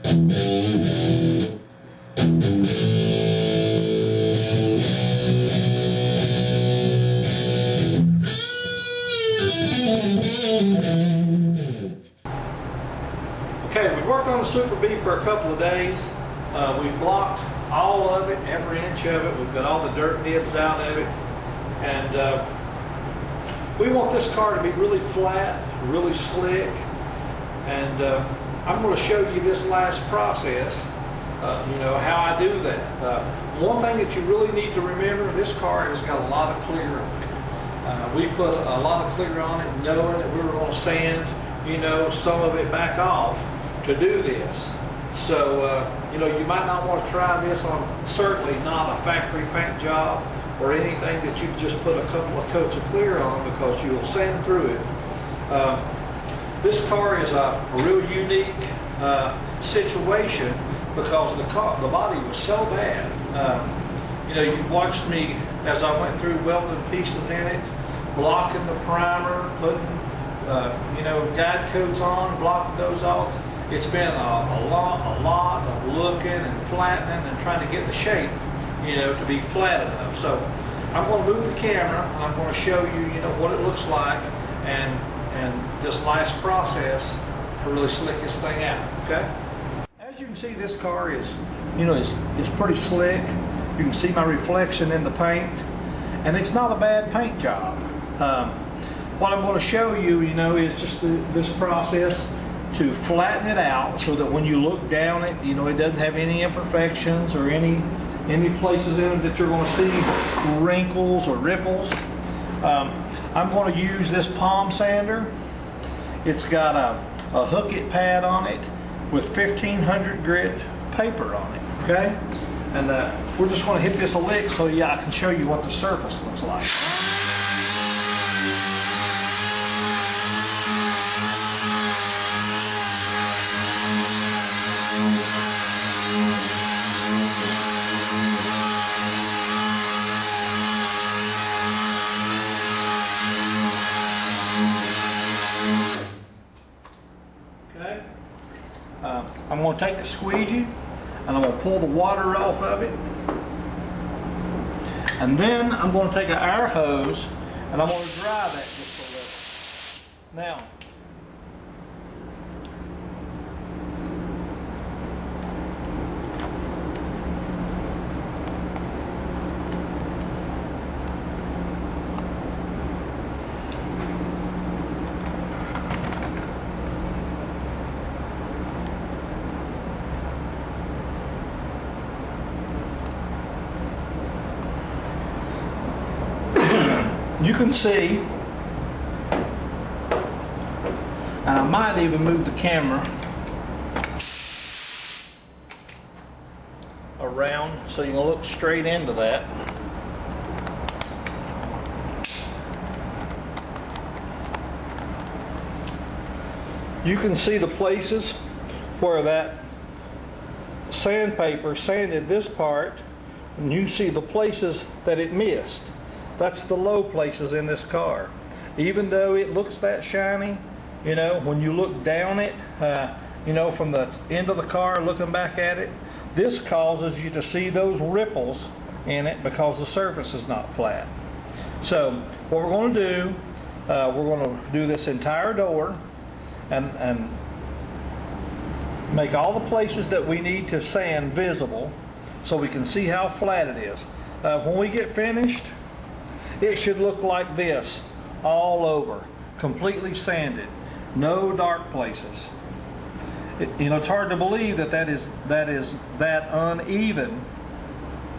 Okay, we worked on the Super B for a couple of days. We've blocked all of it, every inch of it. We've got all the dirt nibs out of it. And we want this car to be really flat, really slick. And I'm going to show you this last process, how I do that. One thing that you really need to remember, this car has got a lot of clear on it. We put a lot of clear on it knowing that we were going to sand, some of it back off to do this. So, you might not want to try this on certainly not a factory paint job or anything that you've just put a couple of coats of clear on, because you'll sand through it. This car is a real unique situation because the body was so bad. You watched me as I went through welding pieces in it, blocking the primer, putting guide coats on, blocking those off. It's been a lot of looking and flattening and trying to get the shape, to be flat enough. So I'm going to move the camera and I'm going to show you, what it looks like and this last process to really slick this thing out. Okay. As you can see, this car is, it's pretty slick. You can see my reflection in the paint, and it's not a bad paint job. What I'm going to show you, is just this process to flatten it out so that when you look down it, it doesn't have any imperfections or any places in it that you're going to see wrinkles or ripples. I'm going to use this palm sander. It's got a hook it pad on it with 1500 grit paper on it. Okay, and we're just going to hit this a lick so I can show you what the surface looks like. I'm going to take the squeegee and I'm going to pull the water off of it, and then I'm going to take an air hose and I'm going to dry that just a little. Now, you can see, and I might even move the camera around so you can look straight into that. You can see the places where that sandpaper sanded this part, and you see the places that it missed. That's the low places in this car. Even though it looks that shiny, when you look down it, from the end of the car looking back at it, this causes you to see those ripples in it because the surface is not flat. So what we're going to do, we're going to do this entire door and make all the places that we need to sand visible so we can see how flat it is. When we get finished, it should look like this all over, completely sanded, no dark places. It's hard to believe that is that uneven,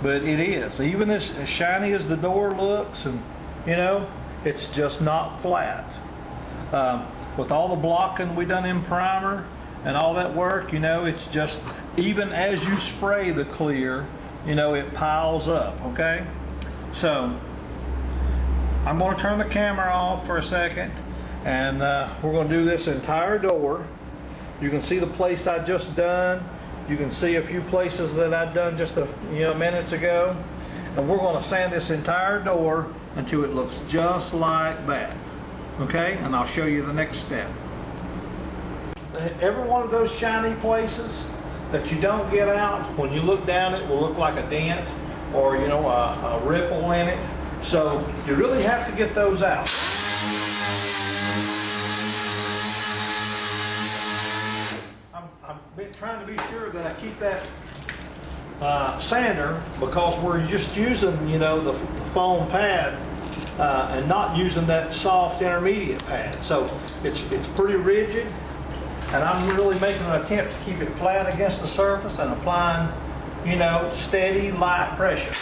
but it is. Even as shiny as the door looks, and it's just not flat. With all the blocking we done in primer and all that work, it's just, even as you spray the clear, it piles up. Okay, so I'm going to turn the camera off for a second, and we're going to do this entire door. You can see the place I just done. You can see a few places that I've done just minutes ago. And we're going to sand this entire door until it looks just like that. Okay, and I'll show you the next step. Every one of those shiny places, that you don't get out, when you look down it will look like a dent or a ripple in it. So you really have to get those out. I'm trying to be sure that I keep that sander, because we're just using the foam pad and not using that soft intermediate pad. So it's pretty rigid, and I'm really making an attempt to keep it flat against the surface and applying steady light pressure.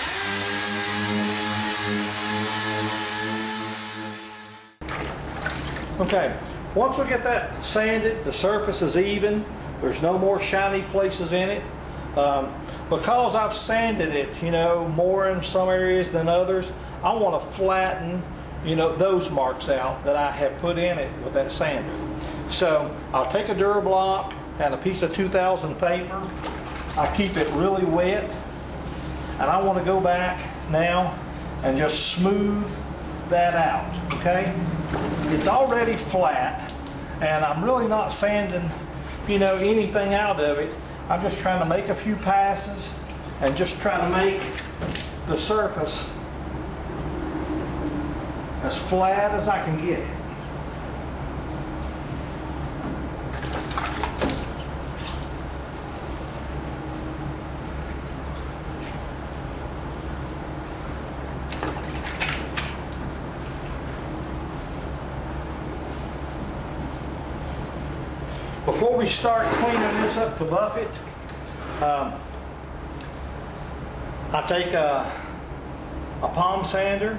Okay, once we get that sanded, the surface is even, there's no more shiny places in it. Because I've sanded it, more in some areas than others, I want to flatten, those marks out that I have put in it with that sander. So I'll take a DuraBlock and a piece of 2000 paper. I keep it really wet, and I want to go back now and just smooth that out, okay? It's already flat, and I'm really not sanding, anything out of it. I'm just trying to make a few passes and just try to make the surface as flat as I can get it. Before we start cleaning this up to buff it, I take a palm sander.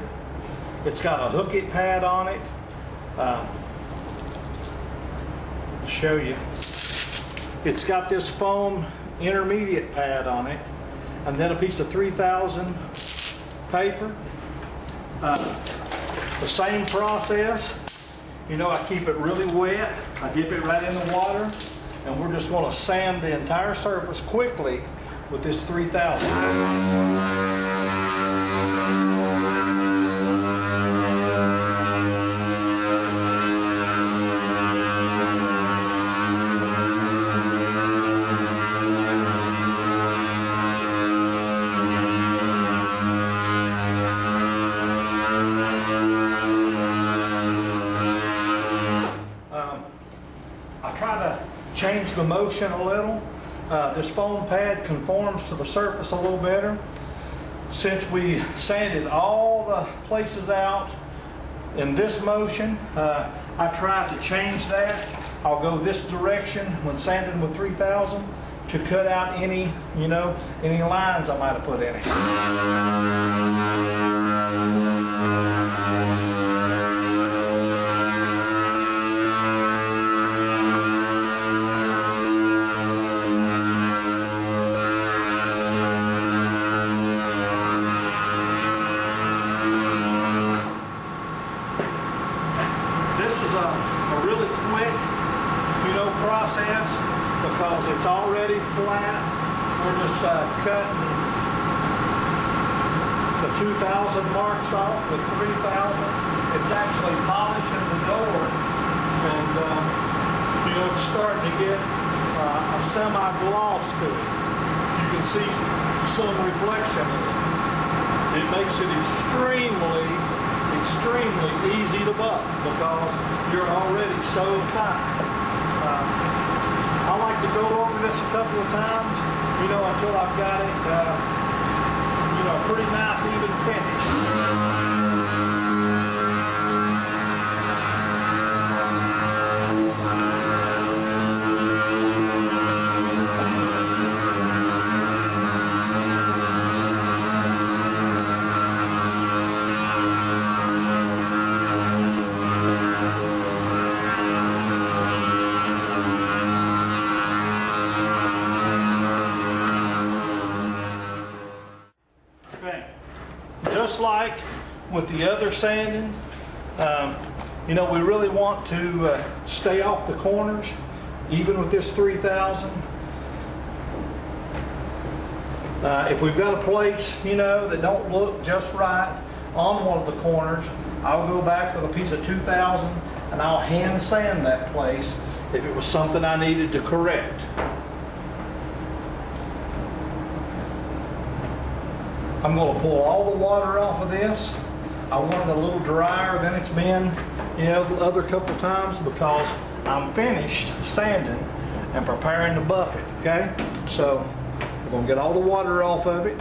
It's got a hook it pad on it. I'll show you. It's got this foam intermediate pad on it, and then a piece of 3000 paper. The same process. I keep it really wet. I dip it right in the water, and we're just going to sand the entire surface quickly with this 3000. Change the motion a little. This foam pad conforms to the surface a little better. Since we sanded all the places out in this motion, I tried to change that. I'll go this direction when sanding with 3000 to cut out any lines I might have put in it. Process, because it's already flat. We're just cutting the 2000 marks off with 3000. It's actually polishing the door, and it's starting to get a semi-gloss to it. You can see some reflection in it. It makes it extremely easy to buff because you're already so tight. I like to go over this a couple of times, until I've got it, a pretty nice even finish. Just like with the other sanding, we really want to stay off the corners, even with this 3000. If we've got a place, that don't look just right on one of the corners, I'll go back with a piece of 2000 and I'll hand sand that place if it was something I needed to correct. I'm going to pull all the water off of this. I want it a little drier than it's been, the other couple times, because I'm finished sanding and preparing to buff it, okay? So we're going to get all the water off of it.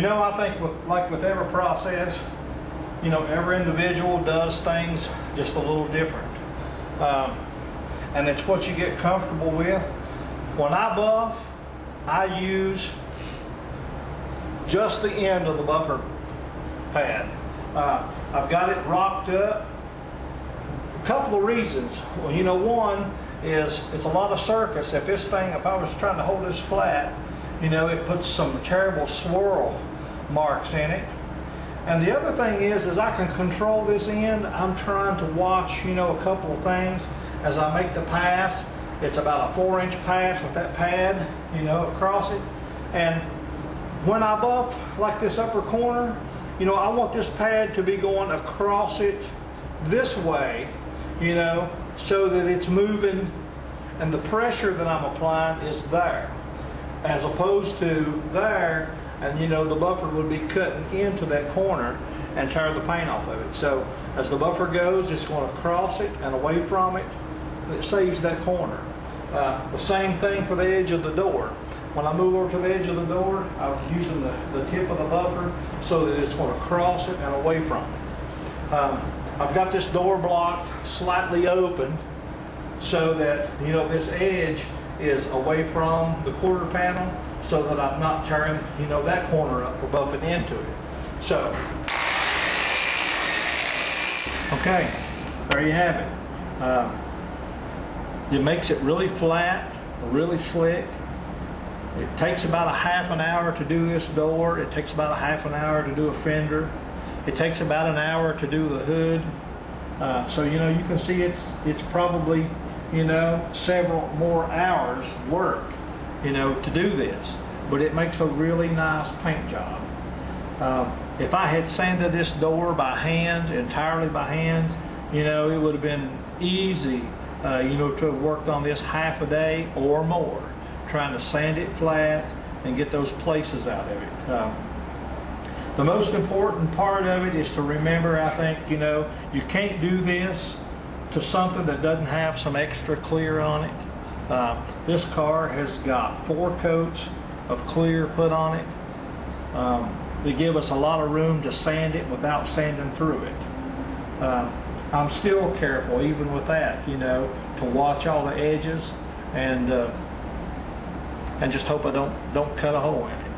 I think like with every process, every individual does things just a little different. And it's what you get comfortable with. When I buff, I use just the end of the buffer pad. I've got it rocked up. A couple of reasons. Well, one is it's a lot of surface. If I was trying to hold this flat, it puts some terrible swirl marks in it. And the other thing is I can control this end. I'm trying to watch, a couple of things as I make the pass. It's about a 4-inch pass with that pad, across it. And when I buff like this upper corner, I want this pad to be going across it this way, so that it's moving and the pressure that I'm applying is there, as opposed to there, and the buffer would be cutting into that corner and tear the paint off of it. So as the buffer goes, it's going to cross it and away from it. It saves that corner. The same thing for the edge of the door. When I move over to the edge of the door, I'm using the tip of the buffer so that it's going to cross it and away from it. I've got this door block slightly open so that this edge is away from the quarter panel, so that I'm not tearing that corner up or buffing into it. So, okay, there you have it. It makes it really flat, really slick. It takes about a half an hour to do this door. It takes about a half an hour to do a fender. It takes about an hour to do the hood. So you can see it's probably several more hours work to do this, but it makes a really nice paint job. If I had sanded this door by hand, entirely by hand, it would have been easy to have worked on this half a day or more, trying to sand it flat and get those places out of it. The most important part of it is to remember, I think, you can't do this to something that doesn't have some extra clear on it. This car has got 4 coats of clear put on it. They give us a lot of room to sand it without sanding through it. I'm still careful, even with that, to watch all the edges and just hope I don't cut a hole in it.